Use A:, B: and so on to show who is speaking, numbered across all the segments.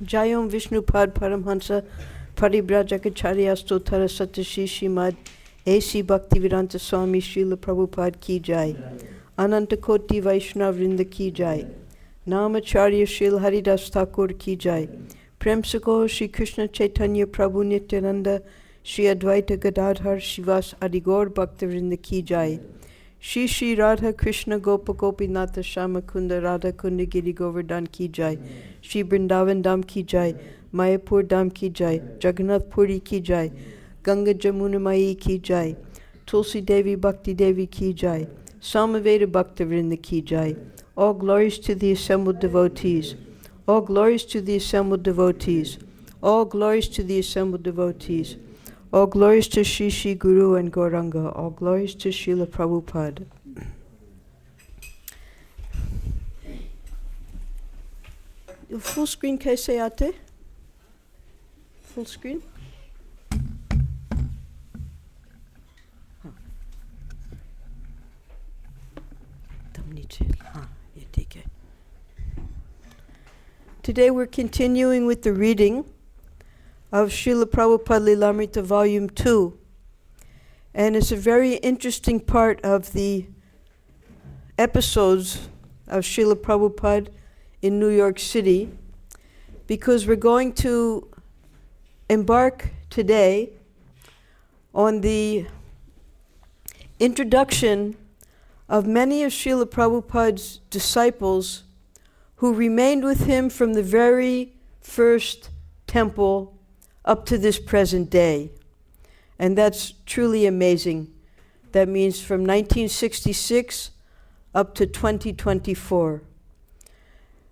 A: Jayom Vishnupad Paramhansa Paribrajacharya Stotara Satashi Shrimad A.C. Bhaktivedanta Swami Srila Prabhupada Ki Jai. Ananta Koti Vaishnav Vrinda Ki Jai. Namacharya Srila Haridas Thakur Ki Jai. Prem Sakho Shri Krishna Chaitanya Prabhu Nityananda Shri Advaita Gadadhar Shivas Adigor Bhaktivinoda Ki Jai. Shri Shri Radha Krishna Gopa Gopinatha Shama Kunda Radha Kunda Giri Govardhan Ki Jai. Shri Vrindavan Dham Ki Jai. Mayapur Dham Ki Jai. Jagannath Puri Ki Jai. Ganga Jamuna Mai Ki Jai. Tulsi Devi Bhakti Devi Ki Jai. Samaveda Bhaktivinoda Ki Jai. All glories to the assembled devotees. All glories to the assembled devotees. All glories to the assembled devotees. All glories to Shri Shri Guru and Gauranga. All glories to Srila Prabhupada. Full screen kaise aate? Full screen? Today we're continuing with the reading of Srila Prabhupada Lilamrita Volume 2. And it's a very interesting part of the episodes of Srila Prabhupada in New York City, because we're going to embark today on the introduction of many of Srila Prabhupada's disciples who remained with him from the very first temple up to this present day. And that's truly amazing. That means from 1966 up to 2024.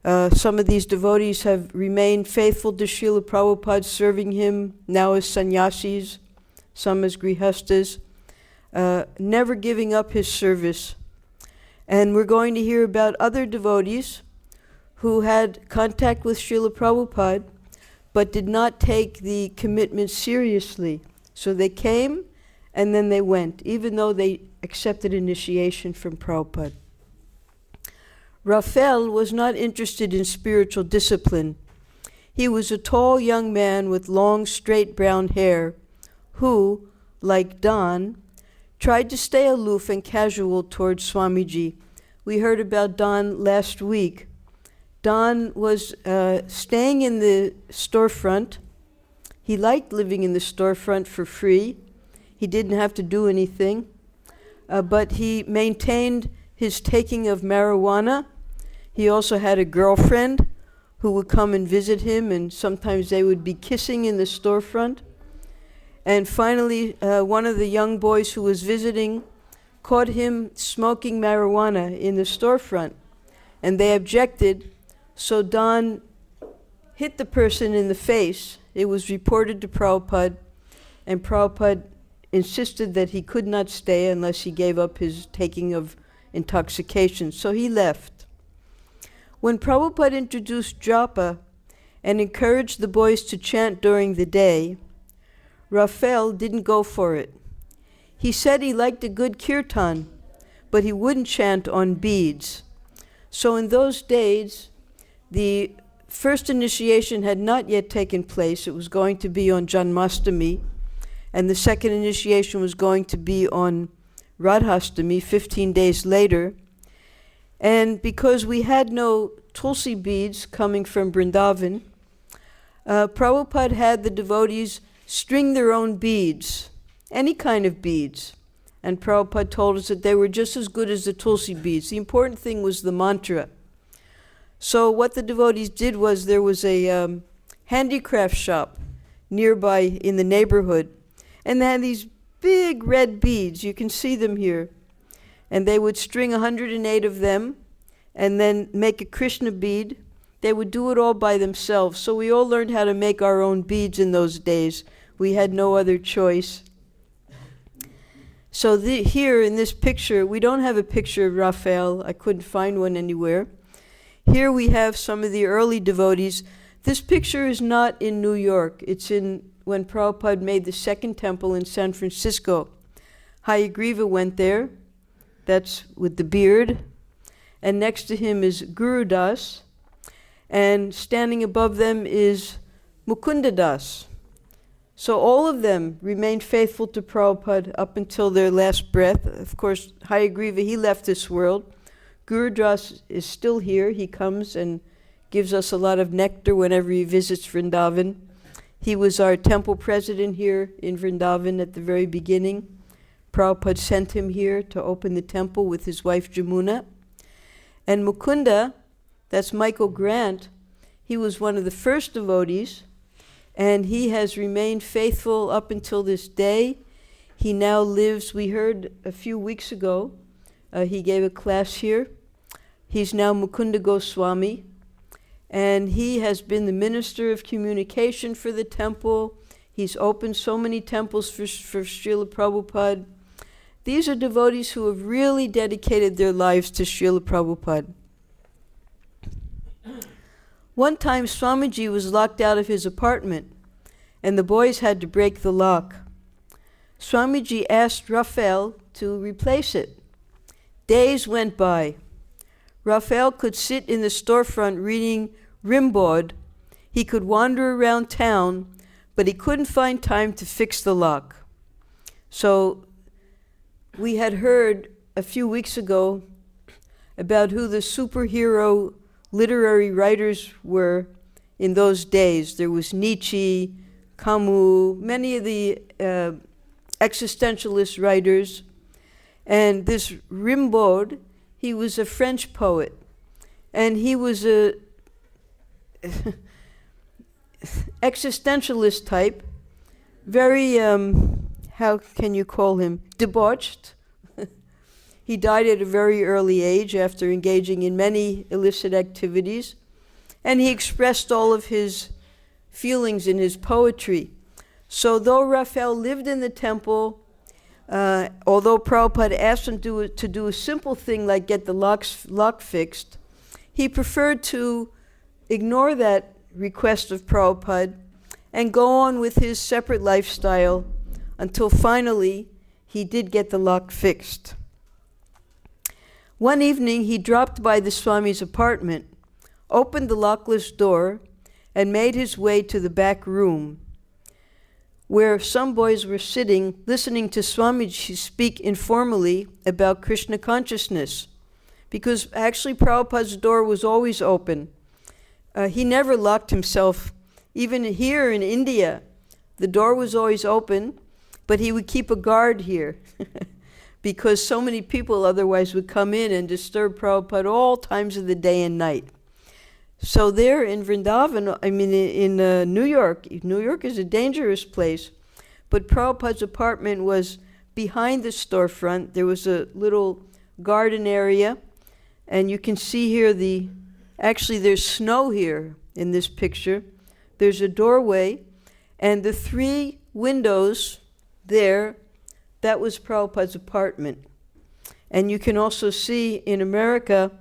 A: Some of these devotees have remained faithful to Srila Prabhupada, serving him now as sannyasis, some as grihastas, never giving up his service. And we're going to hear about other devotees who had contact with Srila Prabhupada but did not take the commitment seriously. So they came and then they went, even though they accepted initiation from Prabhupada. Raphael was not interested in spiritual discipline. He was a tall young man with long, straight brown hair who, like Don, tried to stay aloof and casual towards Swamiji. We heard about Don last week. Don was staying in the storefront. He liked living in the storefront for free. He didn't have to do anything. But he maintained his taking of marijuana. He also had a girlfriend who would come and visit him, and sometimes they would be kissing in the storefront. And finally, one of the young boys who was visiting caught him smoking marijuana in the storefront, and they objected. So Don hit the person in the face. It was reported to Prabhupada, and Prabhupada insisted that he could not stay unless he gave up his taking of intoxication. So he left. When Prabhupada introduced japa and encouraged the boys to chant during the day, Raphael didn't go for it. He said he liked a good kirtan, but he wouldn't chant on beads. So in those days, the first initiation had not yet taken place. It was going to be on Janmashtami, and the second initiation was going to be on Radhastami, 15 days later. And because we had no tulsi beads coming from Vrindavan, Prabhupada had the devotees string their own beads, any kind of beads. And Prabhupada told us that they were just as good as the tulsi beads. The important thing was the mantra. So what the devotees did was, there was a handicraft shop nearby in the neighborhood, and they had these big red beads. You can see them here. And they would string 108 of them and then make a Krishna bead. They would do it all by themselves. So we all learned how to make our own beads in those days. We had no other choice. So here in this picture, we don't have a picture of Raphael. I couldn't find one anywhere. Here we have some of the early devotees. This picture is not in New York. It's in when Prabhupada made the second temple in San Francisco. Hayagriva went there. That's with the beard. And next to him is Guru Das. and standing above them is Mukunda Das. So all of them remained faithful to Prabhupada up until their last breath. Of course, Hayagriva, he left this world. Guru Das is still here. He comes and gives us a lot of nectar whenever he visits Vrindavan. He was our temple president here in Vrindavan at the very beginning. Prabhupada sent him here to open the temple with his wife Jamuna. And Mukunda, that's Michael Grant, he was one of the first devotees, and he has remained faithful up until this day. He now lives, we heard a few weeks ago, he gave a class here. He's now Mukunda Goswami, and he has been the minister of communication for the temple. He's opened so many temples for Srila Prabhupada. These are devotees who have really dedicated their lives to Srila Prabhupada. One time Swamiji was locked out of his apartment, and the boys had to break the lock. Swamiji asked Raphael to replace it. Days went by. Raphael could sit in the storefront reading Rimbaud. He could wander around town, but he couldn't find time to fix the lock. So we had heard a few weeks ago about who the superhero literary writers were in those days. There was Nietzsche, Camus, many of the existentialist writers. And this Rimbaud, he was a French poet. And he was a existentialist type, very, how can you call him, debauched. He died at a very early age after engaging in many illicit activities, and he expressed all of his feelings in his poetry. So though Raphael lived in the temple, although Prabhupada asked him to do a simple thing like get the lock fixed, he preferred to ignore that request of Prabhupada and go on with his separate lifestyle until finally he did get the lock fixed. One evening he dropped by the Swami's apartment, opened the lockless door, and made his way to the back room, where some boys were sitting listening to Swamiji speak informally about Krishna consciousness, because actually Prabhupada's door was always open. He never locked himself. Even here in India, the door was always open, but he would keep a guard here because so many people otherwise would come in and disturb Prabhupada all times of the day and night. So there in Vrindavan, in New York is a dangerous place, but Prabhupada's apartment was behind the storefront. There was a little garden area, and you can see here actually there's snow here in this picture. There's a doorway, and the 3 windows there, that was Prabhupada's apartment. And you can also see in America,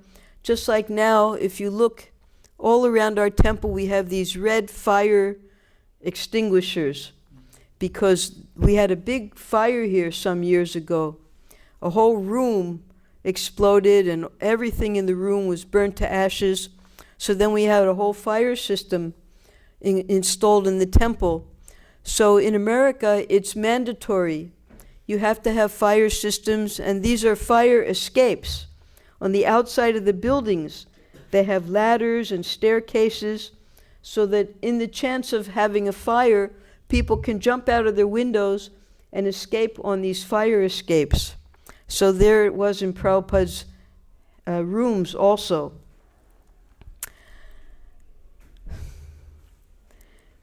A: just like now, if you look all around our temple, we have these red fire extinguishers because we had a big fire here some years ago. A whole room exploded and everything in the room was burnt to ashes. So then we had a whole fire system installed in the temple. So in America, it's mandatory. You have to have fire systems, and these are fire escapes. On the outside of the buildings, they have ladders and staircases so that in the chance of having a fire, people can jump out of their windows and escape on these fire escapes. So there it was in Prabhupada's rooms also.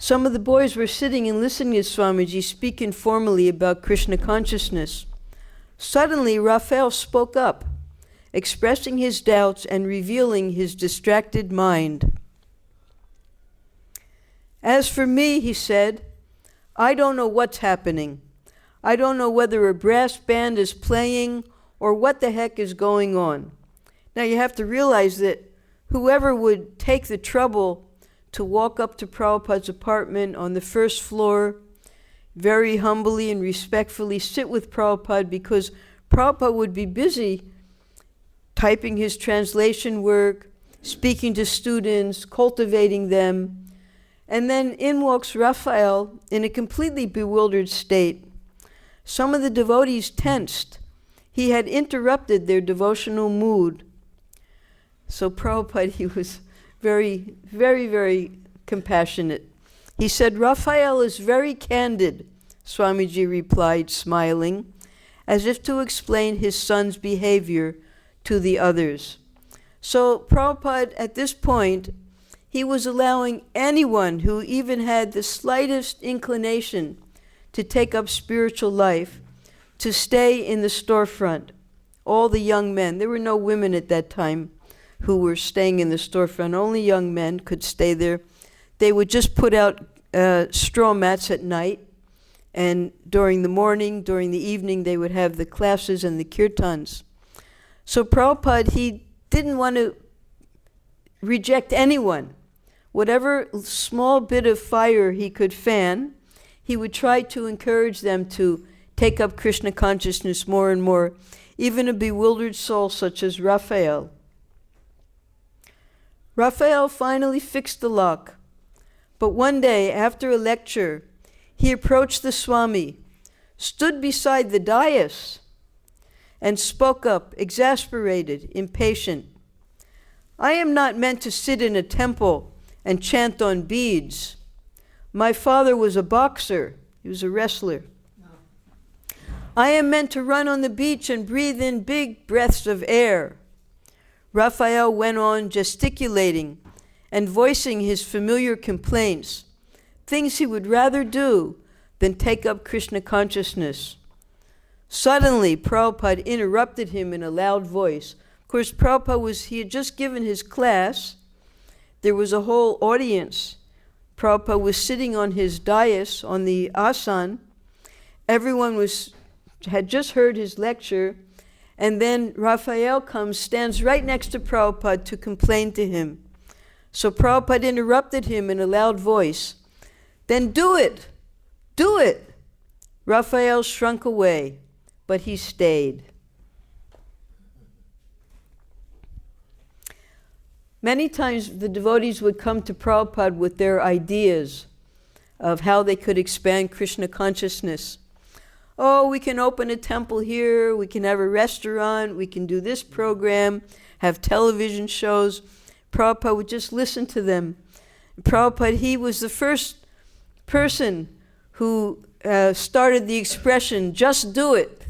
A: Some of the boys were sitting and listening to Swamiji speak informally about Krishna consciousness. Suddenly, Raphael spoke up, expressing his doubts and revealing his distracted mind. As for me, he said, I don't know what's happening. I don't know whether a brass band is playing or what the heck is going on. Now you have to realize that whoever would take the trouble to walk up to Prabhupada's apartment on the first floor, very humbly and respectfully sit with Prabhupada, because Prabhupada would be busy typing his translation work, speaking to students, cultivating them. And then in walks Raphael in a completely bewildered state. Some of the devotees tensed. He had interrupted their devotional mood. So Prabhupada, he was very, very, very compassionate. He said, "Raphael is very candid," Swamiji replied, smiling, as if to explain his son's behavior to the others. So Prabhupada, at this point, he was allowing anyone who even had the slightest inclination to take up spiritual life to stay in the storefront. All the young men, there were no women at that time who were staying in the storefront. Only young men could stay there. They would just put out straw mats at night, and during the morning, during the evening, they would have the classes and the kirtans. So Prabhupada, he didn't want to reject anyone. Whatever small bit of fire he could fan, he would try to encourage them to take up Krishna consciousness more and more, even a bewildered soul such as Raphael. Raphael finally fixed the lock, but one day after a lecture, he approached the Swami, stood beside the dais, and spoke up, exasperated, impatient. "I am not meant to sit in a temple and chant on beads. My father was a boxer. He was a wrestler. I am meant to run on the beach and breathe in big breaths of air." Raphael went on gesticulating and voicing his familiar complaints, things he would rather do than take up Krishna consciousness. Suddenly, Prabhupada interrupted him in a loud voice. Of course, he had just given his class. There was a whole audience. Prabhupada was sitting on his dais, on the asan. Everyone had just heard his lecture, and then Raphael stands right next to Prabhupada to complain to him. So Prabhupada interrupted him in a loud voice. "Then do it! Do it!" Raphael shrunk away, but he stayed. Many times the devotees would come to Prabhupada with their ideas of how they could expand Krishna consciousness. Oh, we can open a temple here, we can have a restaurant, we can do this program, have television shows. Prabhupada would just listen to them. Prabhupada, he was the first person who started the expression, "Just do it."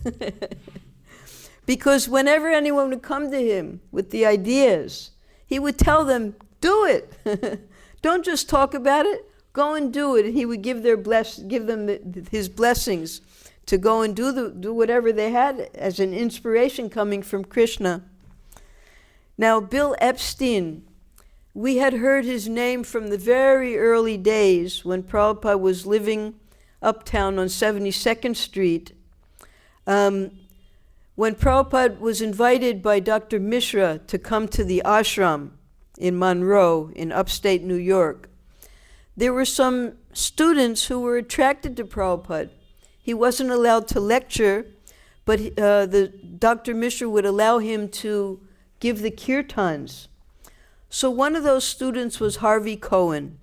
A: Because whenever anyone would come to him with the ideas, he would tell them, "Do it." Don't just talk about it, go and do it. And he would give them his blessings to go and do whatever they had as an inspiration coming from Krishna. Now, Bill Epstein, we had heard his name from the very early days when Prabhupada was living uptown on 72nd Street. When Prabhupada was invited by Dr. Mishra to come to the ashram in Monroe, in upstate New York, there were some students who were attracted to Prabhupada. He wasn't allowed to lecture, but Dr. Mishra would allow him to give the kirtans. So one of those students was Harvey Cohen.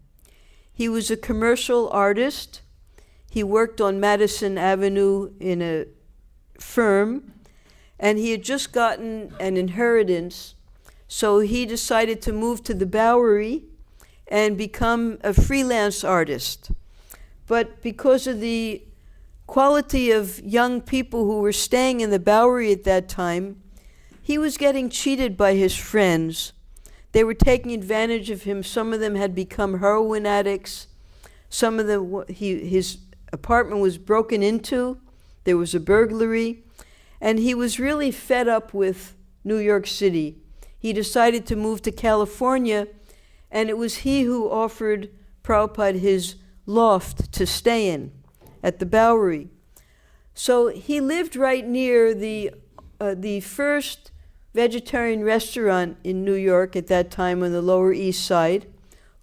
A: He was a commercial artist. He worked on Madison Avenue in a firm, and he had just gotten an inheritance, so he decided to move to the Bowery and become a freelance artist. But because of the quality of young people who were staying in the Bowery at that time, he was getting cheated by his friends. They were taking advantage of him. Some of them had become heroin addicts. Some of them, his apartment was broken into. There was a burglary. And he was really fed up with New York City. He decided to move to California, and it was he who offered Prabhupada his loft to stay in at the Bowery. So he lived right near the first vegetarian restaurant in New York at that time on the Lower East Side,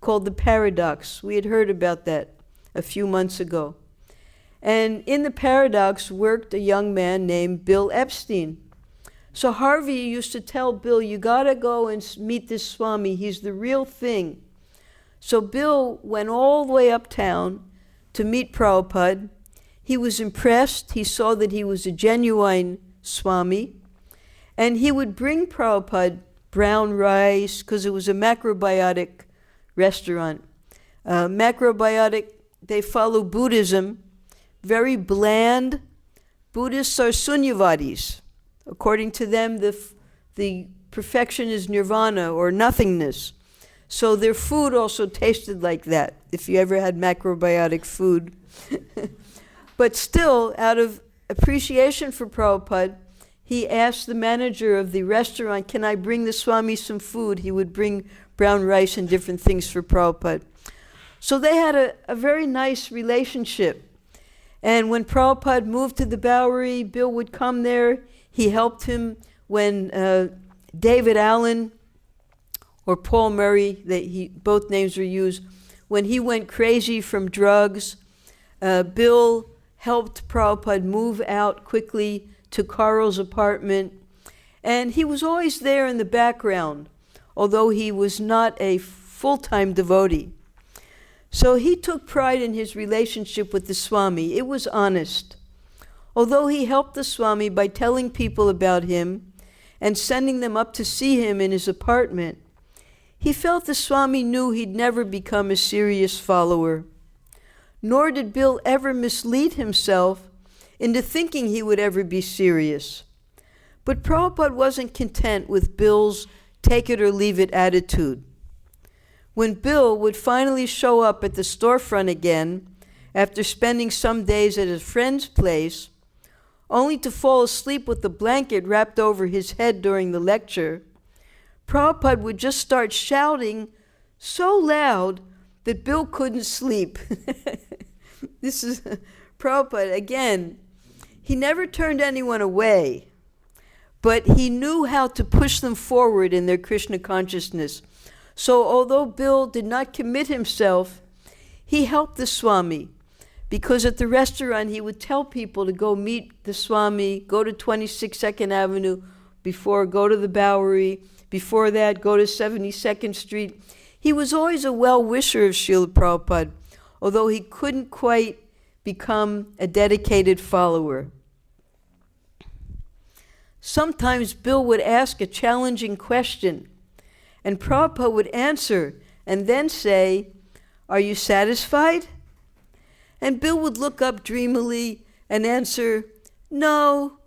A: called the Paradox. We had heard about that a few months ago. And in the Paradox worked a young man named Bill Epstein. So Harvey used to tell Bill, you gotta go and meet this Swami. He's the real thing. So Bill went all the way uptown to meet Prabhupada. He was impressed. He saw that he was a genuine Swami. And he would bring Prabhupada brown rice, because it was a macrobiotic restaurant. Macrobiotic, they follow Buddhism, very bland. Buddhists are Sunyavadis. According to them, the perfection is nirvana or nothingness. So their food also tasted like that, if you ever had macrobiotic food. But still, out of appreciation for Prabhupada, he asked the manager of the restaurant, can I bring the Swami some food? He would bring brown rice and different things for Prabhupada. So they had a very nice relationship. And when Prabhupada moved to the Bowery, Bill would come there. He helped him when David Allen or Paul Murray, both names were used, when he went crazy from drugs, Bill helped Prabhupada move out quickly to Carl's apartment. And he was always there in the background, although he was not a full-time devotee. So he took pride in his relationship with the Swami. It was honest. Although he helped the Swami by telling people about him and sending them up to see him in his apartment, he felt the Swami knew he'd never become a serious follower. Nor did Bill ever mislead himself into thinking he would ever be serious. But Prabhupada wasn't content with Bill's take-it-or-leave-it attitude. When Bill would finally show up at the storefront again, after spending some days at his friend's place, only to fall asleep with the blanket wrapped over his head during the lecture, Prabhupada would just start shouting so loud that Bill couldn't sleep. This is Prabhupada again. He never turned anyone away, but he knew how to push them forward in their Krishna consciousness. So although Bill did not commit himself, he helped the Swami, because at the restaurant he would tell people to go meet the Swami, go to 26 2nd Avenue, go to the Bowery, before that go to 72nd Street. He was always a well-wisher of Srila Prabhupada, although he couldn't quite become a dedicated follower. Sometimes Bill would ask a challenging question, and Prabhupada would answer and then say, are you satisfied? And Bill would look up dreamily and answer, no.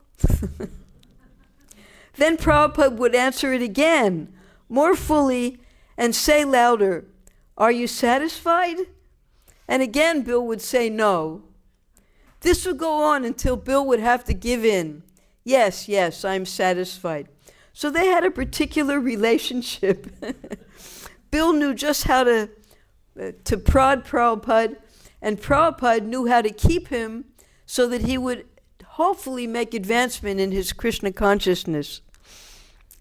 A: Then Prabhupada would answer it again, more fully, and say louder, are you satisfied? And again Bill would say no. This would go on until Bill would have to give in. Yes, yes, I'm satisfied. So they had a particular relationship. Bill knew just how to prod Prabhupada, and Prabhupada knew how to keep him so that he would hopefully make advancement in his Krishna consciousness.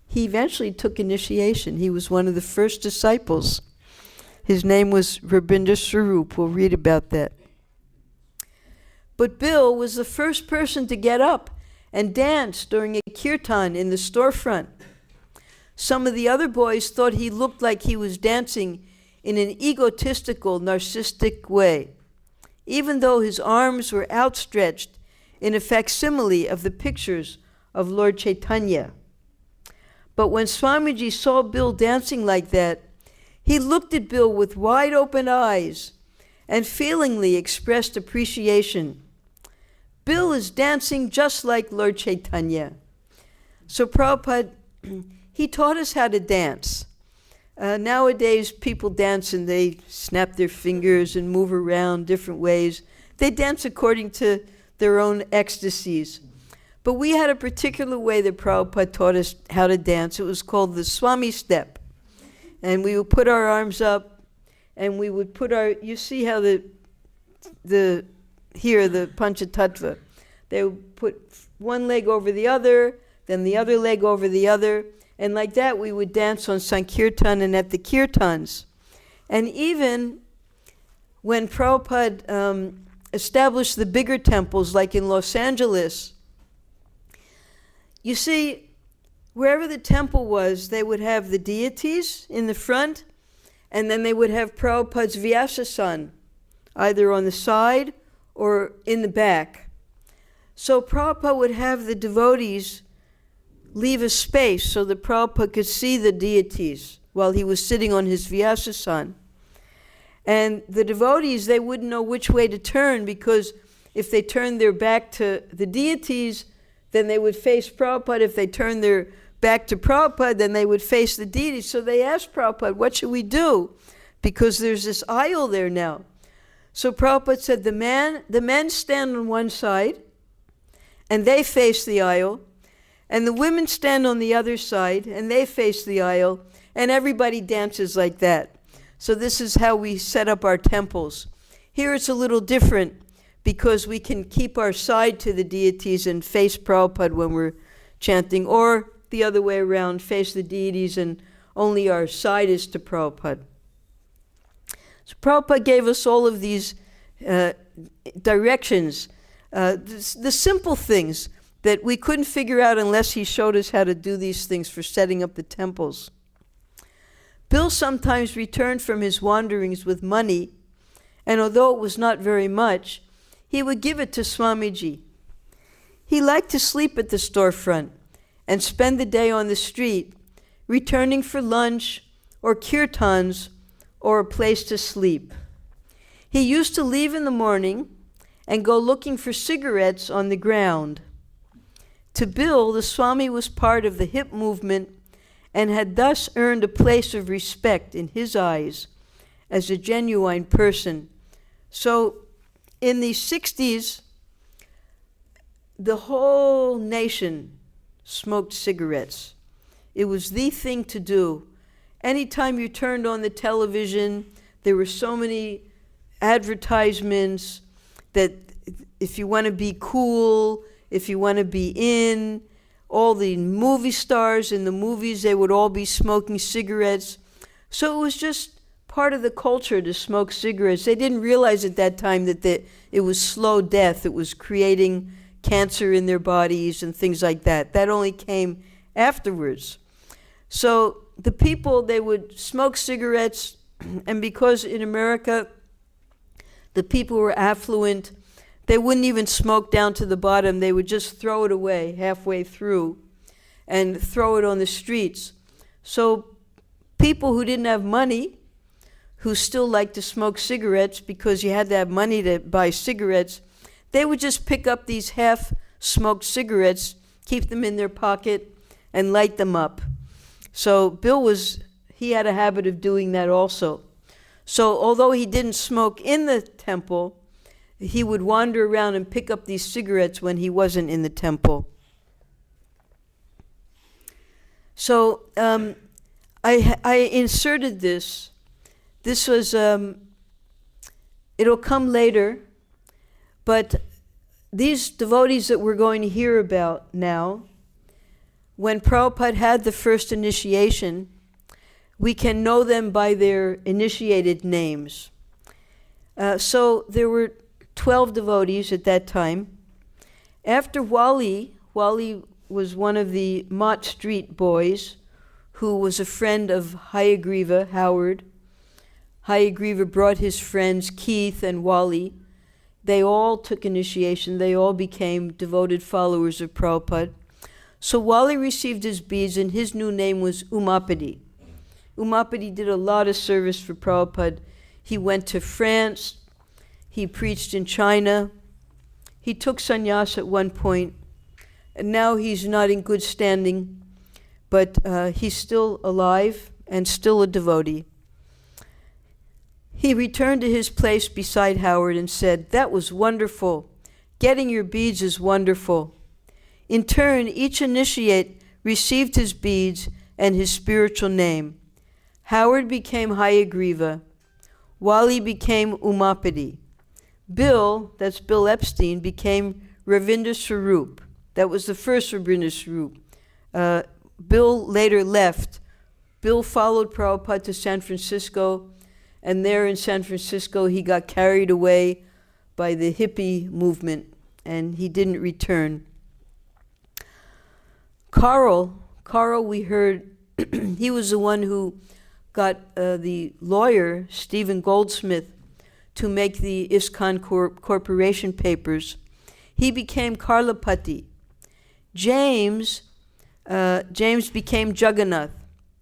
A: He eventually took initiation. He was one of the first disciples. His name was Rabindra Swarup. We'll read about that. But Bill was the first person to get up and dance during a kirtan in the storefront. Some of the other boys thought he looked like he was dancing in an egotistical, narcissistic way, even though his arms were outstretched in a facsimile of the pictures of Lord Chaitanya. But when Swamiji saw Bill dancing like that, he looked at Bill with wide open eyes and feelingly expressed appreciation. Bill is dancing just like Lord Chaitanya. So Prabhupada, he taught us how to dance. Nowadays, people dance and they snap their fingers and move around different ways. They dance according to their own ecstasies. But we had a particular way that Prabhupada taught us how to dance. It was called the Swami step. And we would put our arms up, and we would put you see how the Panchatattva, they would put one leg over the other, then the other leg over the other, and like that we would dance on Sankirtan and at the kirtans. And even when Prabhupada established the bigger temples, like in Los Angeles, you see, wherever the temple was, they would have the deities in the front, and then they would have Prabhupada's Vyasa-san, either on the side or in the back. So Prabhupada would have the devotees leave a space so that Prabhupada could see the deities while he was sitting on his Vyasa-san. And the devotees, they wouldn't know which way to turn, because if they turned their back to the deities, then they would face Prabhupada. If they turned their back to Prabhupada, then they would face the deities. So they asked Prabhupada, what should we do? Because there's this aisle there now. So Prabhupada said, the men stand on one side, and they face the aisle, and the women stand on the other side, and they face the aisle, and everybody dances like that. So this is how we set up our temples. Here it's a little different, because we can keep our side to the deities and face Prabhupada when we're chanting, or the other way around, face the deities and only our side is to Prabhupada. So Prabhupada gave us all of these directions, the simple things that we couldn't figure out unless he showed us how to do these things for setting up the temples. Bill sometimes returned from his wanderings with money, and although it was not very much, he would give it to Swamiji. He liked to sleep at the storefront and spend the day on the street, returning for lunch or kirtans or a place to sleep. He used to leave in the morning and go looking for cigarettes on the ground. To Bill, the Swami was part of the hip movement and had thus earned a place of respect in his eyes as a genuine person. So in the 60s, the whole nation smoked cigarettes. It was the thing to do. Anytime you turned on the television, there were so many advertisements that if you want to be cool, if you want to be in, all the movie stars in the movies, they would all be smoking cigarettes. So it was just part of the culture to smoke cigarettes. They didn't realize at that time that it was slow death. It was creating cancer in their bodies and things like that. That only came afterwards. So the people, they would smoke cigarettes, and because in America the people were affluent, they wouldn't even smoke down to the bottom. They would just throw it away halfway through and throw it on the streets. So people who didn't have money, who still liked to smoke cigarettes because you had to have money to buy cigarettes, they would just pick up these half-smoked cigarettes, keep them in their pocket, and light them up. So Bill he had a habit of doing that also. So although he didn't smoke in the temple, he would wander around and pick up these cigarettes when he wasn't in the temple. So I inserted this. This was, it'll come later, but these devotees that we're going to hear about now, when Prabhupada had the first initiation, we can know them by their initiated names. So there were 12 devotees at that time. After Wali was one of the Mott Street boys who was a friend of Hayagriva, Howard. Hayagriva brought his friends Keith and Wali. They all took initiation. They all became devoted followers of Prabhupada. So Wali received his beads, and his new name was Umapati. Umapati did a lot of service for Prabhupada. He went to France. He preached in China. He took sannyas at one point, and now he's not in good standing, but he's still alive and still a devotee. He returned to his place beside Howard and said, "That was wonderful. Getting your beads is wonderful." In turn, each initiate received his beads and his spiritual name. Howard became Hayagriva. Wali became Umapati. Bill, that's Bill Epstein, became Ravindra Swarup. That was the first Ravindra Swarup. Bill later left. Bill followed Prabhupada to San Francisco, and there in San Francisco he got carried away by the hippie movement, and he didn't return. Carl Carl, we heard, he was the one who got the lawyer, Stephen Goldsmith, to make the ISKCON Corporation papers. He became Karlapati. James became Jagannath.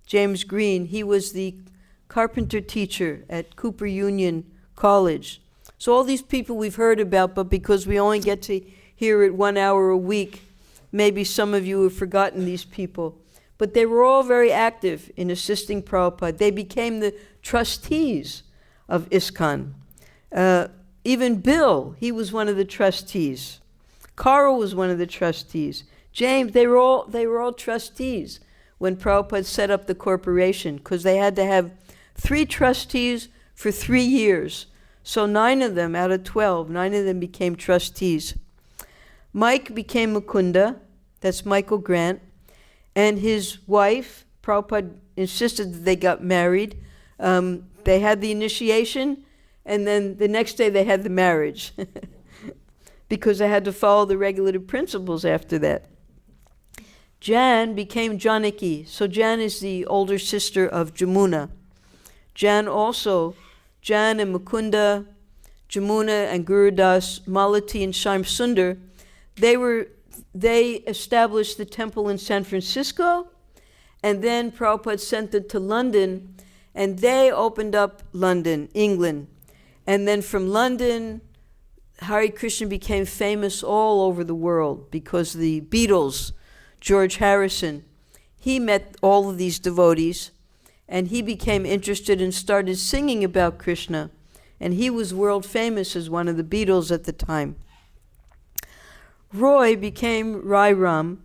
A: James Green, he was the carpenter teacher at Cooper Union College. So all these people we've heard about, but because we only get to hear it 1 hour a week, maybe some of you have forgotten these people. But they were all very active in assisting Prabhupada. They became the trustees of ISKCON. Even Bill, he was one of the trustees. Carl was one of the trustees. James, they were all trustees when Prabhupada set up the corporation, because they had to have 3 trustees for 3 years. So 9 of them out of 12, 9 of them became trustees. Mike became Mukunda, that's Michael Grant, and his wife, Prabhupada insisted that they got married. They had the initiation, and then the next day they had the marriage, because they had to follow the regulative principles after that. Jan became Janaki. So Jan is the older sister of Jamuna. Jan and Mukunda, Jamuna and Gurudas, Malati and Shyam Sundar, they established the temple in San Francisco, and then Prabhupada sent it to London, and they opened up London, England. And then from London, Hare Krishna became famous all over the world because the Beatles, George Harrison, he met all of these devotees, and he became interested and started singing about Krishna. And he was world famous as one of the Beatles at the time. Roy became Rai Ram.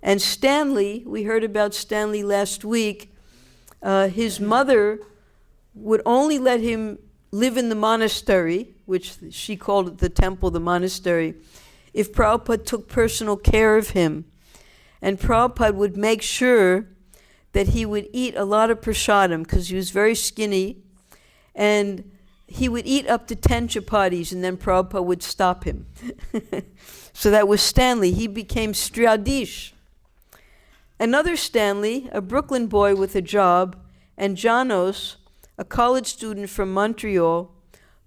A: And Stanley, we heard about Stanley last week, his mother would only let him live in the monastery, which she called it the temple, the monastery, if Prabhupada took personal care of him. And Prabhupada would make sure that he would eat a lot of prasadam, because he was very skinny, and he would eat up to 10 chapatis, and then Prabhupada would stop him. So that was Stanley. He became Striadish. Another Stanley, a Brooklyn boy with a job, and Janos, a college student from Montreal,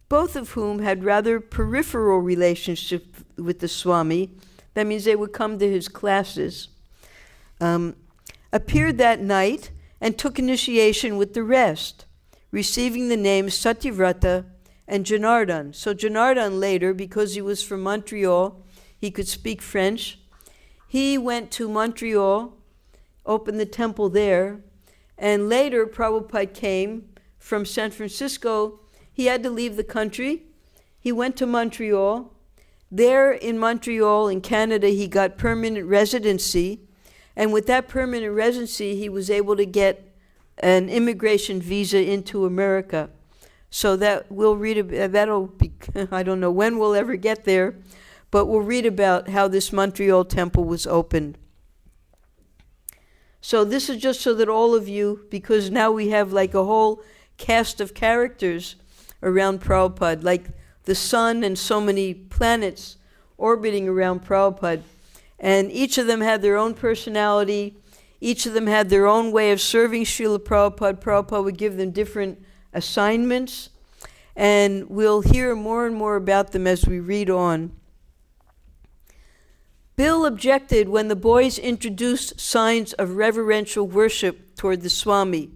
A: both of whom had rather peripheral relationship with the Swami. That means they would come to his classes. Appeared that night and took initiation with the rest, receiving the names Satyavrata and Janardhan. So Janardhan later, because he was from Montreal, he could speak French. He went to Montreal, opened the temple there, and later Prabhupada came from San Francisco. He had to leave the country. He went to Montreal. There in Montreal, in Canada, he got permanent residency. And with that permanent residency, he was able to get an immigration visa into America. So that we'll read about, that'll be, I don't know when we'll ever get there, but we'll read about how this Montreal temple was opened. So this is just so that all of you, because now we have like a whole cast of characters around Prabhupada, like the sun and so many planets orbiting around Prabhupada. And each of them had their own personality. Each of them had their own way of serving Srila Prabhupada. Prabhupada would give them different assignments. And we'll hear more and more about them as we read on. Bill objected when the boys introduced signs of reverential worship toward the Swami,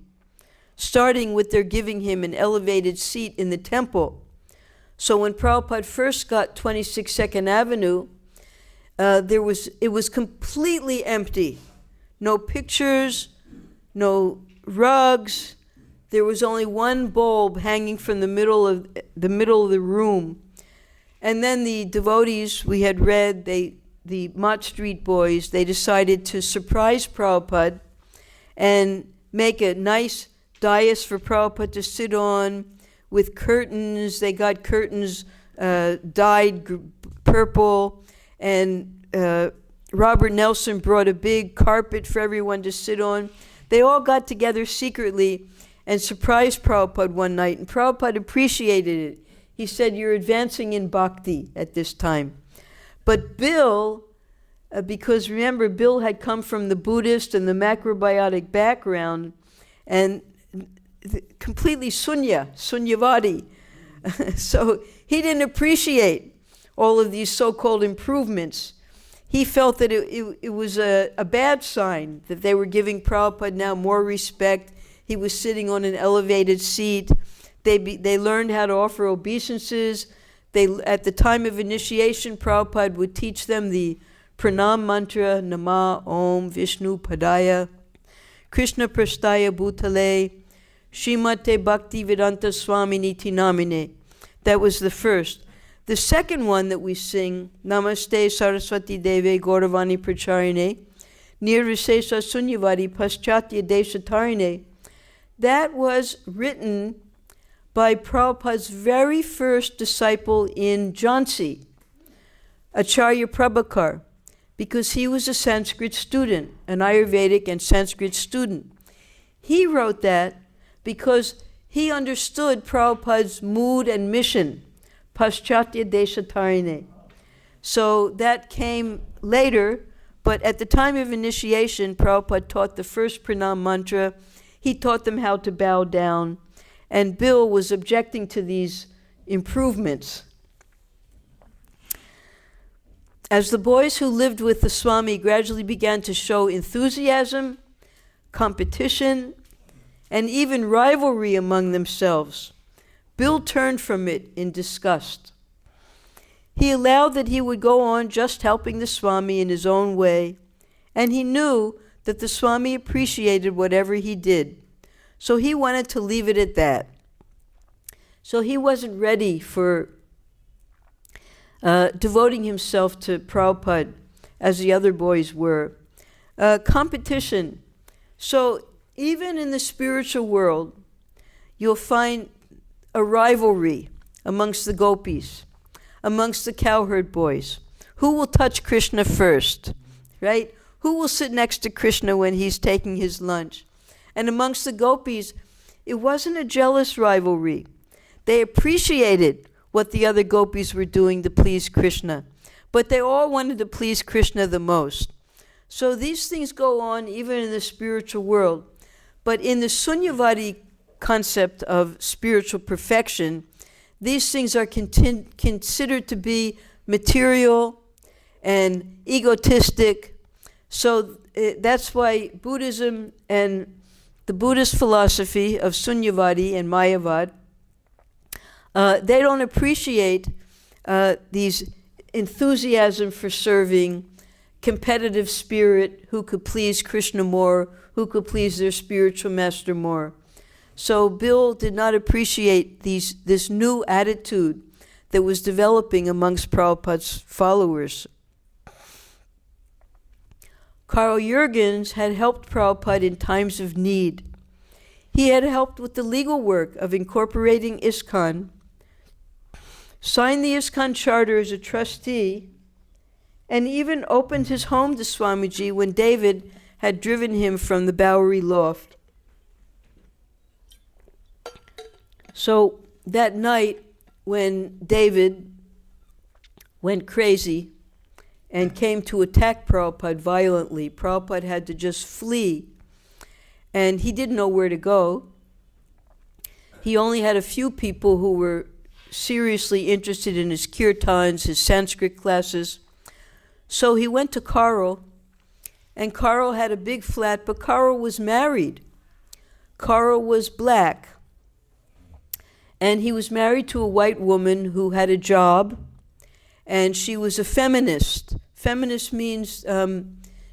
A: starting with their giving him an elevated seat in the temple. So when Prabhupada first got 26 Second Avenue, it was completely empty. No pictures, no rugs. There was only one bulb hanging from the middle of the room. And then the devotees we had read, the Mott Street boys, they decided to surprise Prabhupada and make a nice dais for Prabhupada to sit on with curtains. They got curtains dyed purple, and Robert Nelson brought a big carpet for everyone to sit on. They all got together secretly and surprised Prabhupada one night, and Prabhupada appreciated it. He said, "You're advancing in bhakti at this time." But Bill because remember, Bill had come from the Buddhist and the macrobiotic background, and completely sunyavadi. So he didn't appreciate all of these so-called improvements. He felt that it was a bad sign that they were giving Prabhupada now more respect. He was sitting on an elevated seat. They learned how to offer obeisances. At the time of initiation, Prabhupada would teach them the pranam mantra, Nama Om Vishnu Padaya, Krishna Prastaya Bhutale, Srimate Bhakti Vedanta Swami Niti Namine. That was the first. The second one that we sing, Namaste Saraswati Deve Gauravani Pracharine, Nirvisesa Sunyavadi Paschatya Deshatarine, that was written by Prabhupada's very first disciple in Jhansi, Acharya Prabhakar, because he was a Sanskrit student, an Ayurvedic and Sanskrit student. He wrote that because he understood Prabhupada's mood and mission, Paschatya Deshatarine. So that came later, but at the time of initiation, Prabhupada taught the first pranam mantra. He taught them how to bow down, and Bill was objecting to these improvements. As the boys who lived with the Swami gradually began to show enthusiasm, competition, and even rivalry among themselves, Bill turned from it in disgust. He allowed that he would go on just helping the Swami in his own way, and he knew that the Swami appreciated whatever he did, so he wanted to leave it at that. So he wasn't ready for devoting himself to Prabhupada as the other boys were. Competition. So even in the spiritual world, you'll find a rivalry amongst the gopis, amongst the cowherd boys. Who will touch Krishna first, right? Who will sit next to Krishna when he's taking his lunch? And amongst the gopis, it wasn't a jealous rivalry. They appreciated what the other gopis were doing to please Krishna, but they all wanted to please Krishna the most. So these things go on even in the spiritual world. But in the Sunyavadi concept of spiritual perfection, these things are considered to be material and egotistic. So that's why Buddhism and the Buddhist philosophy of Sunyavadi and Mayavad, they don't appreciate these enthusiasm for serving, competitive spirit, who could please Krishna more, who could please their spiritual master more. So Bill did not appreciate this new attitude that was developing amongst Prabhupada's followers. Carl Yeargens had helped Prabhupada in times of need. He had helped with the legal work of incorporating ISKCON, signed the ISKCON charter as a trustee, and even opened his home to Swamiji when David had driven him from the Bowery loft. So that night when David went crazy and came to attack Prabhupada violently, Prabhupada had to just flee, and he didn't know where to go. He only had a few people who were seriously interested in his kirtans, his Sanskrit classes. So he went to Carl, and Carl had a big flat, but Carl was married. Carl was black, and he was married to a white woman who had a job, and she was a feminist. Feminist means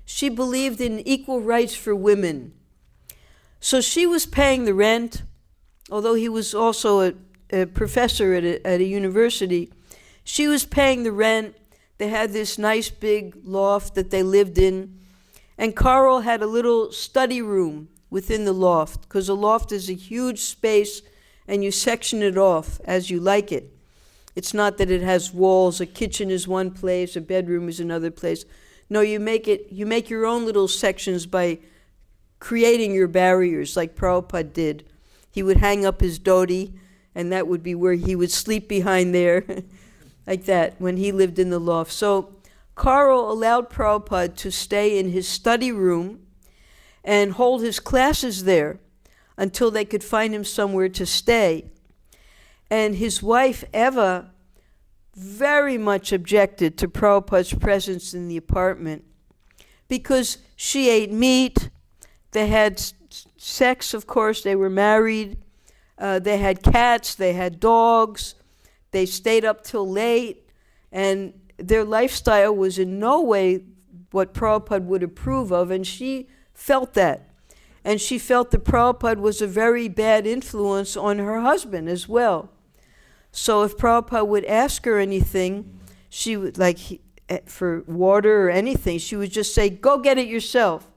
A: she believed in equal rights for women. So she was paying the rent, although he was also a professor at a university. She was paying the rent. They had this nice big loft that they lived in. And Carl had a little study room within the loft, because a loft is a huge space and you section it off as you like it. It's not that it has walls, a kitchen is one place, a bedroom is another place. No, you make your own little sections by creating your barriers, like Prabhupada did. He would hang up his dhoti, and that would be where he would sleep behind there, like that, when he lived in the loft. So Carl allowed Prabhupada to stay in his study room and hold his classes there until they could find him somewhere to stay. And his wife, Eva, very much objected to Prabhupada's presence in the apartment because she ate meat, they had sex, of course, they were married, they had cats, they had dogs, they stayed up till late, and their lifestyle was in no way what Prabhupada would approve of, and she felt that. And she felt that Prabhupada was a very bad influence on her husband as well. So if Prabhupada would ask her anything, she would, for water or anything, she would just say, "Go get it yourself."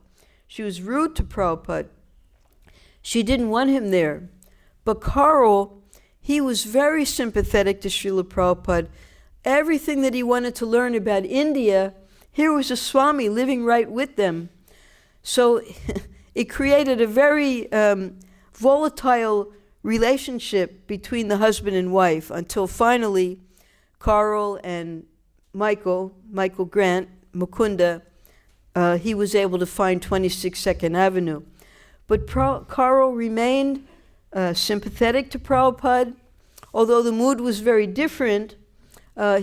A: She was rude to Prabhupada. She didn't want him there. But Carl, he was very sympathetic to Srila Prabhupada. Everything that he wanted to learn about India, here was a Swami living right with them. So it created a very volatile relationship between the husband and wife until finally Carl and Michael Grant, Mukunda, he was able to find 26 2nd Avenue. But Carl remained sympathetic to Prabhupada. Although the mood was very different,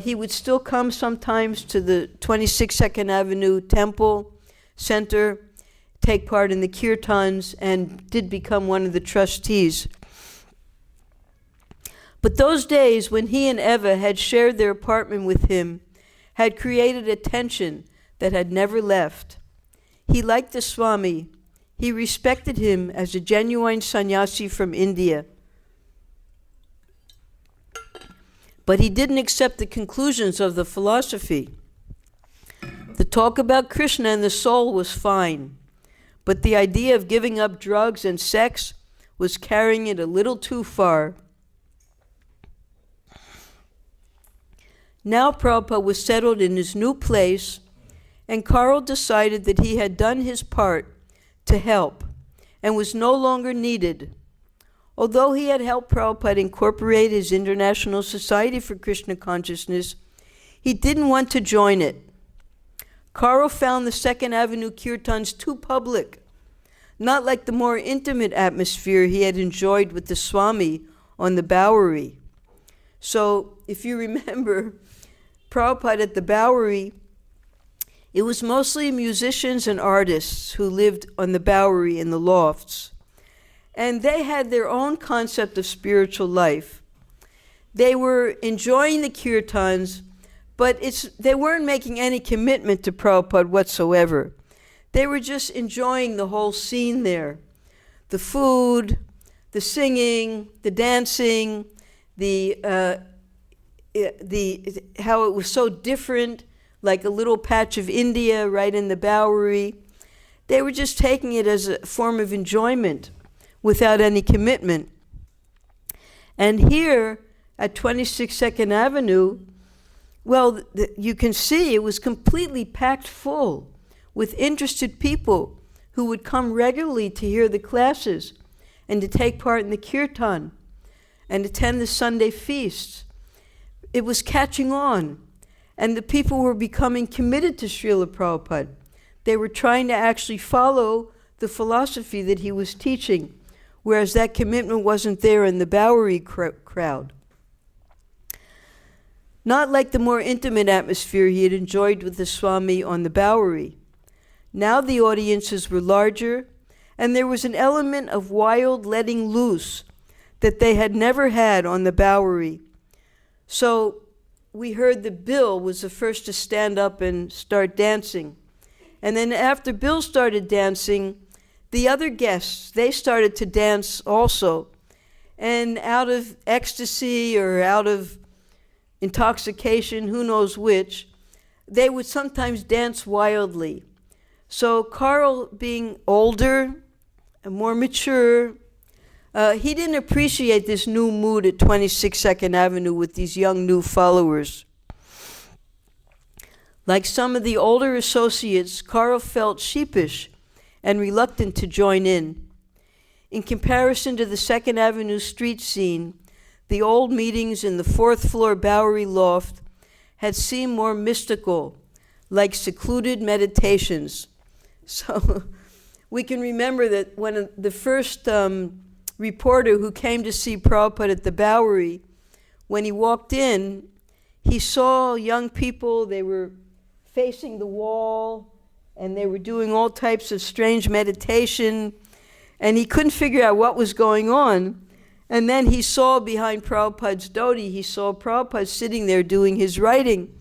A: he would still come sometimes to the 26 2nd Avenue Temple Center, take part in the kirtans, and did become one of the trustees. But those days when he and Eva had shared their apartment with him had created a tension that had never left. He liked the Swami. He respected him as a genuine sannyasi from India. But he didn't accept the conclusions of the philosophy. The talk about Krishna and the soul was fine, but the idea of giving up drugs and sex was carrying it a little too far. Now Prabhupada was settled in his new place, and Carl decided that he had done his part to help and was no longer needed. Although he had helped Prabhupada incorporate his International Society for Krishna Consciousness, he didn't want to join it. Carl found the 2nd Avenue kirtans too public, not like the more intimate atmosphere he had enjoyed with the Swami on the Bowery. So, if you remember, Prabhupada at the Bowery, it was mostly musicians and artists who lived on the Bowery in the lofts. And they had their own concept of spiritual life. They were enjoying the kirtans, but they weren't making any commitment to Prabhupada whatsoever. They were just enjoying the whole scene there. The food, the singing, the dancing, how it was so different, like a little patch of India right in the Bowery. They were just taking it as a form of enjoyment without any commitment. And here at 26 2nd Avenue, well, you can see it was completely packed full with interested people who would come regularly to hear the classes and to take part in the kirtan and attend the Sunday feasts. It was catching on, and the people were becoming committed to Srila Prabhupada. They were trying to actually follow the philosophy that he was teaching, whereas that commitment wasn't there in the Bowery crowd. Not like the more intimate atmosphere he had enjoyed with the Swami on the Bowery. Now the audiences were larger, and there was an element of wild letting loose that they had never had on the Bowery. So we heard that Bill was the first to stand up and start dancing. And then after Bill started dancing, the other guests, they started to dance also. And out of ecstasy or out of intoxication, who knows which, they would sometimes dance wildly. So Carl, being older and more mature, he didn't appreciate this new mood at 26 2nd Avenue with these young new followers. Like some of the older associates, Carl felt sheepish and reluctant to join in. In comparison to the 2nd Avenue street scene, the old meetings in the 4th floor Bowery loft had seemed more mystical, like secluded meditations. So we can remember that when the first reporter who came to see Prabhupada at the Bowery, when he walked in, he saw young people, they were facing the wall, and they were doing all types of strange meditation, and he couldn't figure out what was going on. And then he saw behind Prabhupada's dhoti, he saw Prabhupada sitting there doing his writing.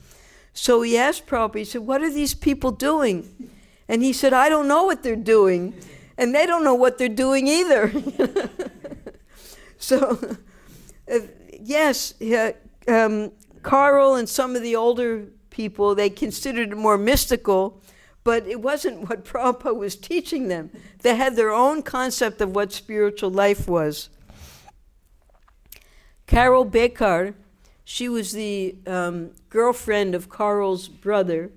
A: So he asked Prabhupada, he said, "What are these people doing?" And he said, "I don't know what they're doing, and they don't know what they're doing either." So, yes, Carl and some of the older people, they considered it more mystical, but it wasn't what Prabhupada was teaching them. They had their own concept of what spiritual life was. Carol Bekar, she was the girlfriend of Carl's brother,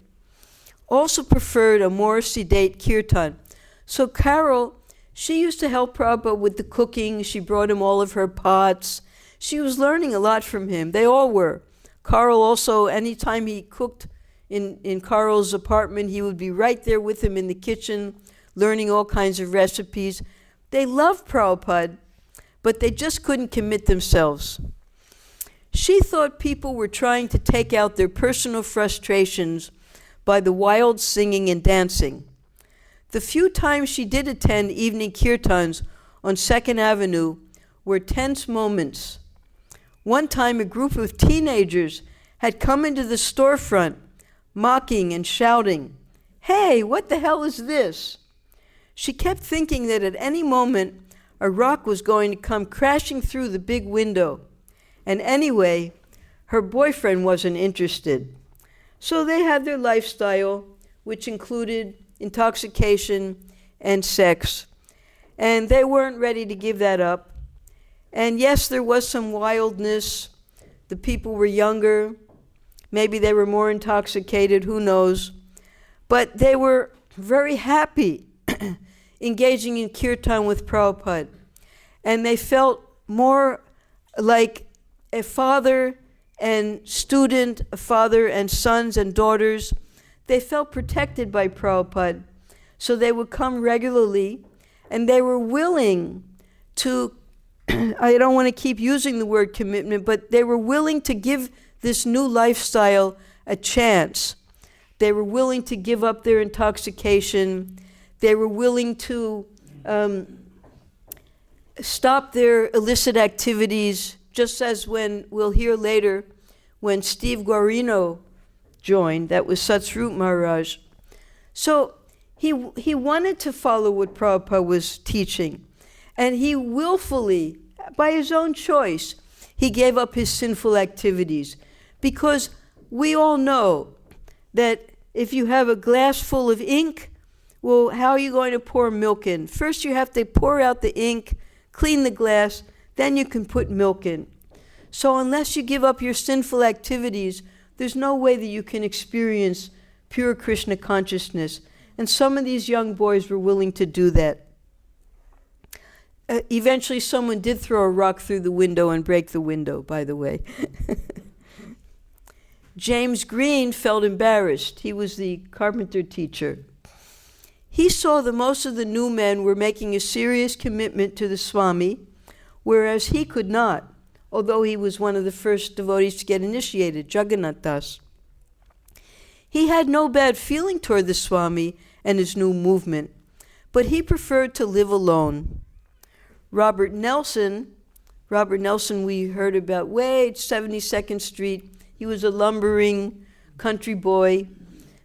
A: also preferred a more sedate kirtan. So Carol, she used to help Prabhupada with the cooking. She brought him all of her pots. She was learning a lot from him. They all were. Carl also, anytime he cooked in Carl's apartment, he would be right there with him in the kitchen, learning all kinds of recipes. They loved Prabhupada, but they just couldn't commit themselves. She thought people were trying to take out their personal frustrations by the wild singing and dancing. The few times she did attend evening kirtans on 2nd Avenue were tense moments. One time a group of teenagers had come into the storefront, mocking and shouting, "Hey, what the hell is this?" She kept thinking that at any moment a rock was going to come crashing through the big window. And anyway, her boyfriend wasn't interested. So they had their lifestyle, which included intoxication and sex. And they weren't ready to give that up. And yes, there was some wildness. The people were younger. Maybe they were more intoxicated, who knows. But they were very happy engaging in kirtan with Prabhupada. And they felt more like a father and student, a father and sons and daughters. They felt protected by Prabhupada. So they would come regularly, and they were willing to, I don't want to keep using the word commitment, but they were willing to give this new lifestyle a chance. They were willing to give up their intoxication. They were willing to stop their illicit activities, just as when we'll hear later when Steve Guarino joined, that was Satsrup Maharaj. So he wanted to follow what Prabhupada was teaching, and he willfully, by his own choice, he gave up his sinful activities, because we all know that if you have a glass full of ink, well, how are you going to pour milk in? First you have to pour out the ink, clean the glass, then you can put milk in. So unless you give up your sinful activities, there's no way that you can experience pure Krishna consciousness. And some of these young boys were willing to do that. Eventually someone did throw a rock through the window and break the window, by the way. James Green felt embarrassed. He was the carpenter teacher. He saw that most of the new men were making a serious commitment to the Swami, whereas he could not, although he was one of the first devotees to get initiated, Jagannath Das. He had no bad feeling toward the Swami and his new movement, but he preferred to live alone. Robert Nelson we heard about way 72nd Street. He was a lumbering country boy.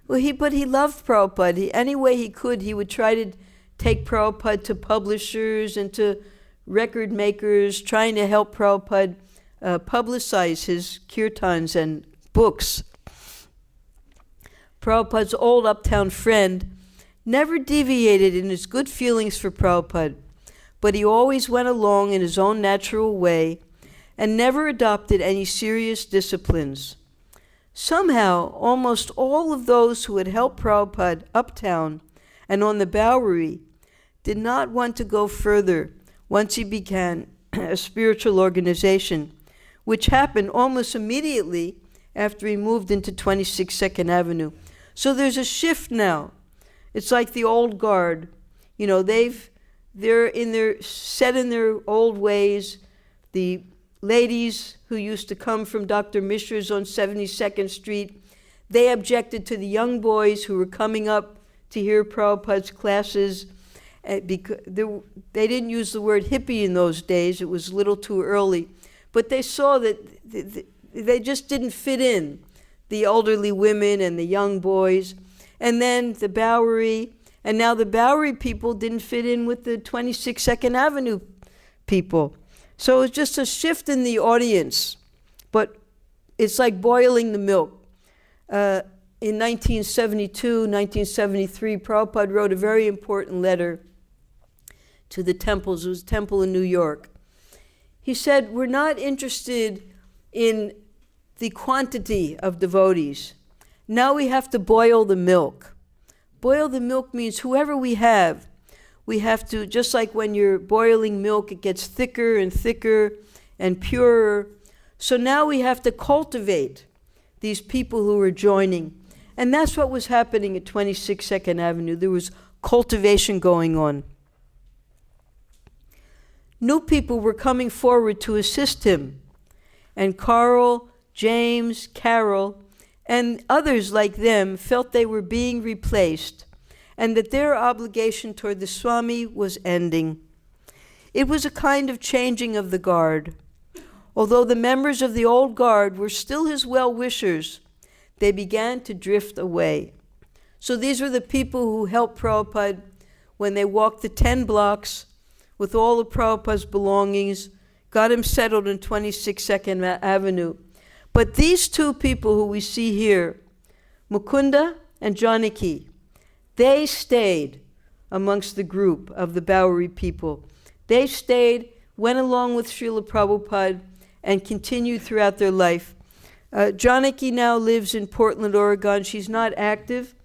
A: But he loved Prabhupada. Any way he could, he would try to take Prabhupada to publishers and to record makers, trying to help Prabhupada publicize his kirtans and books. Prabhupada's old uptown friend never deviated in his good feelings for Prabhupada, but he always went along in his own natural way and never adopted any serious disciplines. Somehow, almost all of those who had helped Prabhupada uptown and on the Bowery did not want to go further once he began a spiritual organization, which happened almost immediately after he moved into 26 2nd Avenue. So there's a shift now. It's like the old guard. You know, they're set in their old ways. The ladies who used to come from Dr. Mishra's on 72nd Street, they objected to the young boys who were coming up to hear Prabhupada's classes. Because they didn't use the word hippie in those days. It was a little too early. But they saw that they just didn't fit in, the elderly women and the young boys. And then the Bowery, and now the Bowery people didn't fit in with the 26 Second Avenue people. So it's just a shift in the audience. But it's like boiling the milk. In 1972, 1973, Prabhupada wrote a very important letter to the temples. It was a temple in New York. He said, we're not interested in the quantity of devotees. Now we have to boil the milk. Boil the milk means whoever we have to, just like when you're boiling milk, it gets thicker and thicker and purer. So now we have to cultivate these people who are joining. And that's what was happening at 26 Second Avenue. There was cultivation going on. New people were coming forward to assist him. And Carl, James, Carol, and others like them felt they were being replaced and that their obligation toward the Swami was ending. It was a kind of changing of the guard. Although the members of the old guard were still his well-wishers, they began to drift away. So these were the people who helped Prabhupada when they walked the 10 blocks with all of Prabhupada's belongings, got him settled in 26 Second Avenue. But these two people who we see here, Mukunda and Janaki, they stayed amongst the group of the Bowery people. They stayed, went along with Srila Prabhupada, and continued throughout their life. Janaki now lives in Portland, Oregon. She's not active,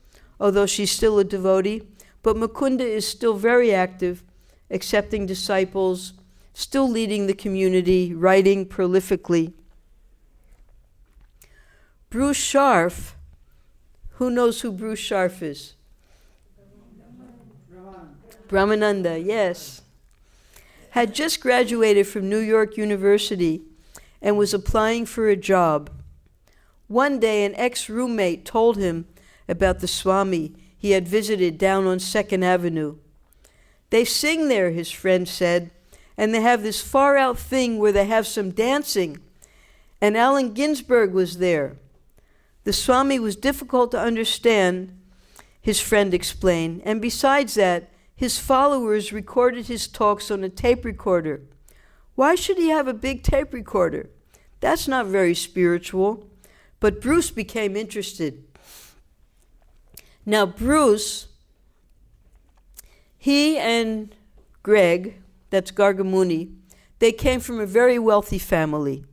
A: although she's still a devotee. But Mukunda is still very active, accepting disciples, still leading the community, writing prolifically. Bruce Scharf, who knows who Bruce Scharf is? Brahmananda, yes. Had just graduated from New York University and was applying for a job. One day, an ex-roommate told him about the Swami he had visited down on 2nd Avenue. They sing there, his friend said, and they have this far-out thing where they have some dancing. And Allen Ginsberg was there. The Swami was difficult to understand, his friend explained, and besides that, his followers recorded his talks on a tape recorder. Why should he have a big tape recorder? That's not very spiritual. But Bruce became interested. Now Bruce, he and Greg, that's Gargamuni, they came from a very wealthy family.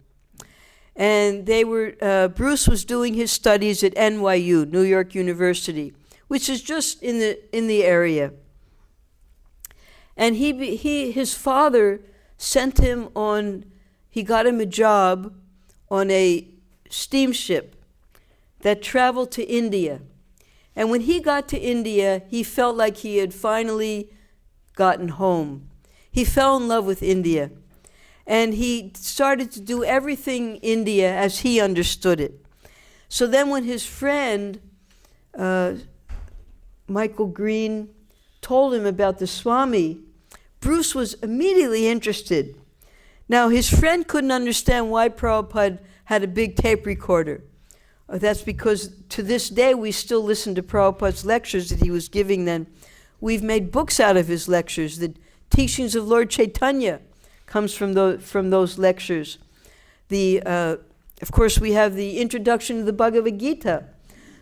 A: And they were, Bruce was doing his studies at NYU, New York University, which is just in the area. And his father sent him on, he got him a job on a steamship that traveled to India. And when he got to India, he felt like he had finally gotten home. He fell in love with India. And he started to do everything India as he understood it. So then when his friend, Michael Green, told him about the Swami, Bruce was immediately interested. Now, his friend couldn't understand why Prabhupada had a big tape recorder. That's because to this day we still listen to Prabhupada's lectures that he was giving then. We've made books out of his lectures. The teachings of Lord Chaitanya comes from those lectures. Of course, we have the introduction to the Bhagavad-Gita.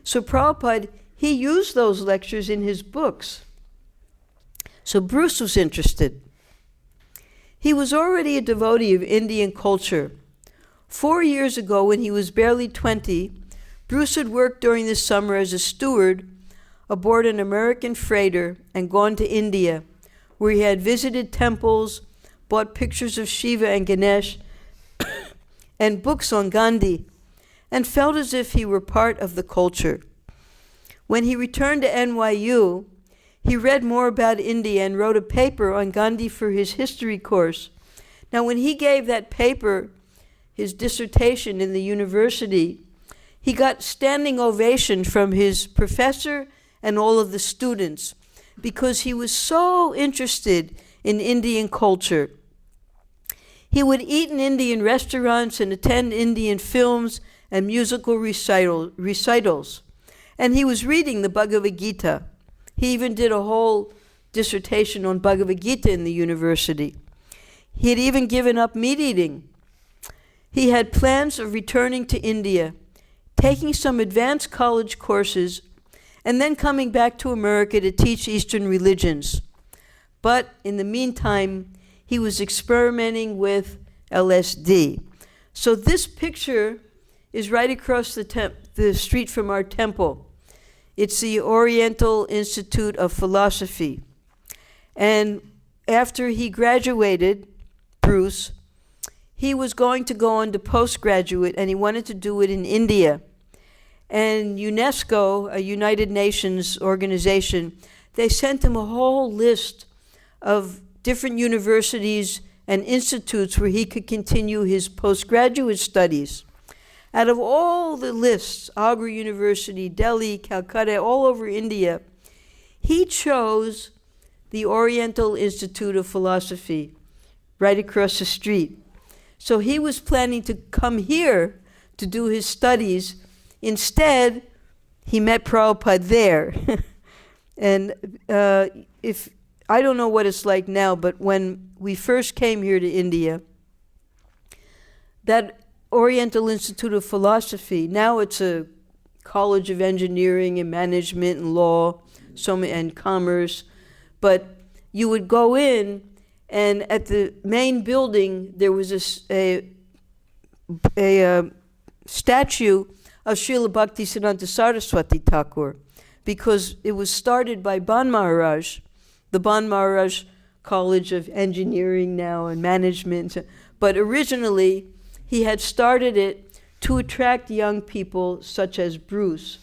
A: So Prabhupada, he used those lectures in his books. So Bruce was interested. He was already a devotee of Indian culture. 4 years ago, when he was barely 20, Bruce had worked during the summer as a steward aboard an American freighter and gone to India, where he had visited temples, bought pictures of Shiva and Ganesh, and books on Gandhi, and felt as if he were part of the culture. When he returned to NYU, he read more about India and wrote a paper on Gandhi for his history course. Now, when he gave that paper, his dissertation in the university, he got standing ovation from his professor and all of the students because he was so interested in Indian culture. He would eat in Indian restaurants and attend Indian films and musical recitals. And he was reading the Bhagavad-Gita. He even did a whole dissertation on Bhagavad-Gita in the university. He had even given up meat eating. He had plans of returning to India, taking some advanced college courses, and then coming back to America to teach Eastern religions. But in the meantime, he was experimenting with LSD. So this picture is right across the street from our temple. It's the Oriental Institute of Philosophy. And after he graduated, Bruce, he was going to go on to postgraduate, and he wanted to do it in India. And UNESCO, a United Nations organization, they sent him a whole list of different universities and institutes where he could continue his postgraduate studies. Out of all the lists, Agra University, Delhi, Calcutta, all over India, he chose the Oriental Institute of Philosophy right across the street. So he was planning to come here to do his studies. Instead, he met Prabhupada there. And if I don't know what it's like now, but when we first came here to India, that Oriental Institute of Philosophy, now it's a College of Engineering and Management and Law and Commerce, but you would go in, and at the main building there was a statue of Srila Bhaktisiddhanta Saraswati Thakur, because it was started by Ban Maharaj, the Ban Maharaj College of Engineering now and Management, but originally he had started it to attract young people such as Bruce.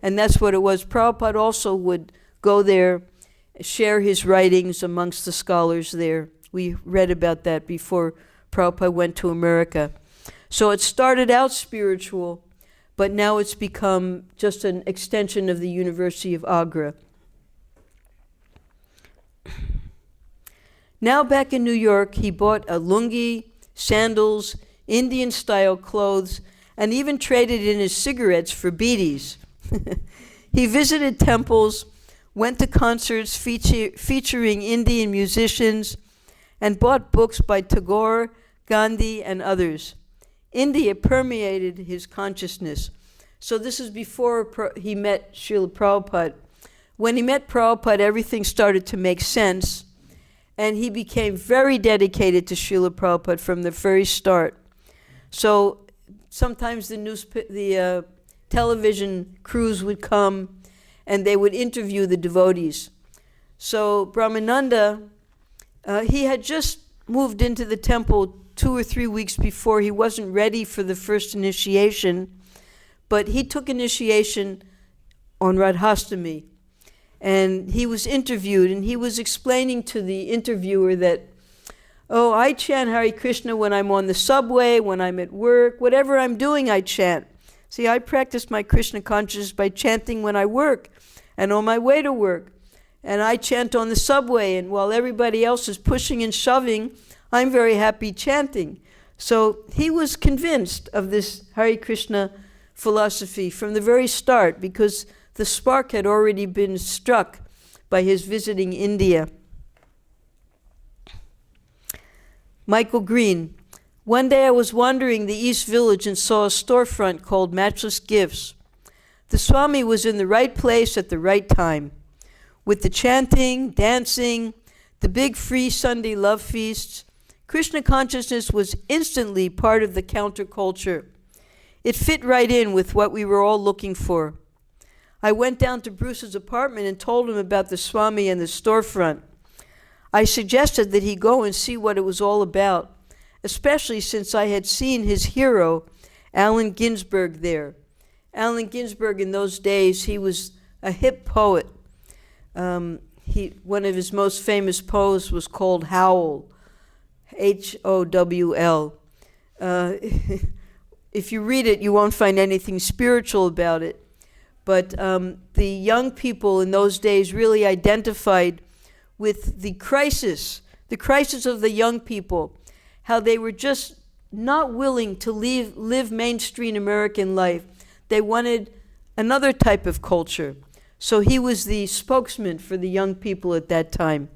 A: And that's what it was. Prabhupada also would go there, share his writings amongst the scholars there. We read about that before Prabhupada went to America. So it started out spiritual, but now it's become just an extension of the University of Agra. Now back in New York, he bought a lungi, sandals, Indian-style clothes, and even traded in his cigarettes for beedis. He visited temples, went to concerts featuring Indian musicians, and bought books by Tagore, Gandhi, and others. India permeated his consciousness. So this is before he met Srila Prabhupada. When he met Prabhupada, everything started to make sense, and he became very dedicated to Srila Prabhupada from the very start. So sometimes the television crews would come and they would interview the devotees. So Brahmananda, he had just moved into the temple 2 or 3 weeks before. He wasn't ready for the first initiation, but he took initiation on Radhastami. And he was interviewed, and he was explaining to the interviewer that, oh, I chant Hare Krishna when I'm on the subway, when I'm at work, whatever I'm doing, I chant. See, I practice my Krishna consciousness by chanting when I work and on my way to work. And I chant on the subway, and while everybody else is pushing and shoving, I'm very happy chanting. So he was convinced of this Hare Krishna philosophy from the very start, because the spark had already been struck by his visiting India. Michael Green. One day I was wandering the East Village and saw a storefront called Matchless Gifts. The Swami was in the right place at the right time. With the chanting, dancing, the big free Sunday love feasts, Krishna consciousness was instantly part of the counterculture. It fit right in with what we were all looking for. I went down to Bruce's apartment and told him about the Swami and the storefront. I suggested that he go and see what it was all about, especially since I had seen his hero, Allen Ginsberg, there. Allen Ginsberg, in those days, he was a hip poet. One of his most famous poems was called Howl, Howl. If you read it, you won't find anything spiritual about it. But the young people in those days really identified with the crisis of the young people, how they were just not willing to live mainstream American life. They wanted another type of culture. So he was the spokesman for the young people at that time.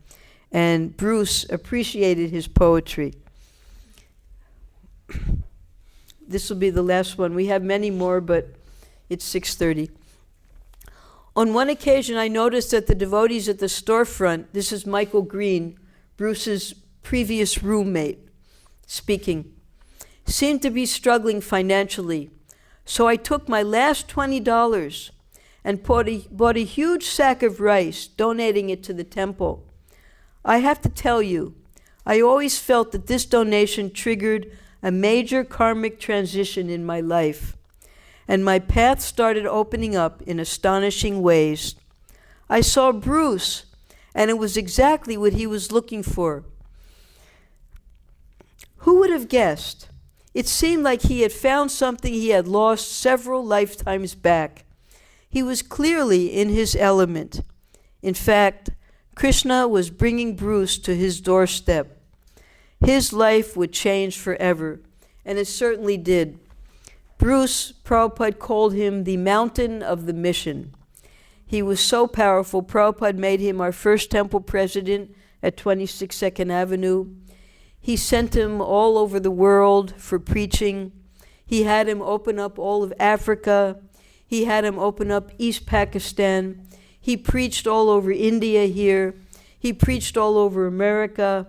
A: And Bruce appreciated his poetry. This will be the last one. We have many more, but it's 6:30. On one occasion, I noticed that the devotees at the storefront, this is Michael Green, Bruce's previous roommate, speaking, seemed to be struggling financially. So I took my last $20 and bought a huge sack of rice, donating it to the temple. I have to tell you, I always felt that this donation triggered a major karmic transition in my life, and my path started opening up in astonishing ways. I saw Bruce, and it was exactly what he was looking for. Who would have guessed? It seemed like he had found something he had lost several lifetimes back. He was clearly in his element. In fact, Krishna was bringing Bruce to his doorstep. His life would change forever, and it certainly did. Bruce, Prabhupada called him the mountain of the mission. He was so powerful, Prabhupada made him our first temple president at 26 2nd Avenue. He sent him all over the world for preaching. He had him open up all of Africa. He had him open up East Pakistan. He preached all over India here. He preached all over America.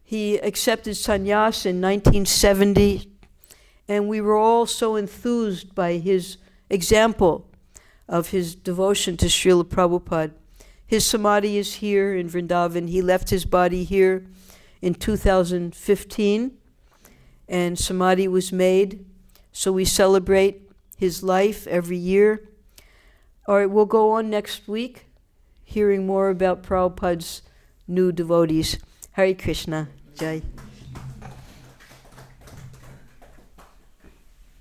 A: He accepted sannyas in 1970. And we were all so enthused by his example of his devotion to Srila Prabhupada. His samadhi is here in Vrindavan. He left his body here in 2015, and samadhi was made. So we celebrate his life every year. All right, we'll go on next week, hearing more about Prabhupada's new devotees. Hare Krishna. Jai.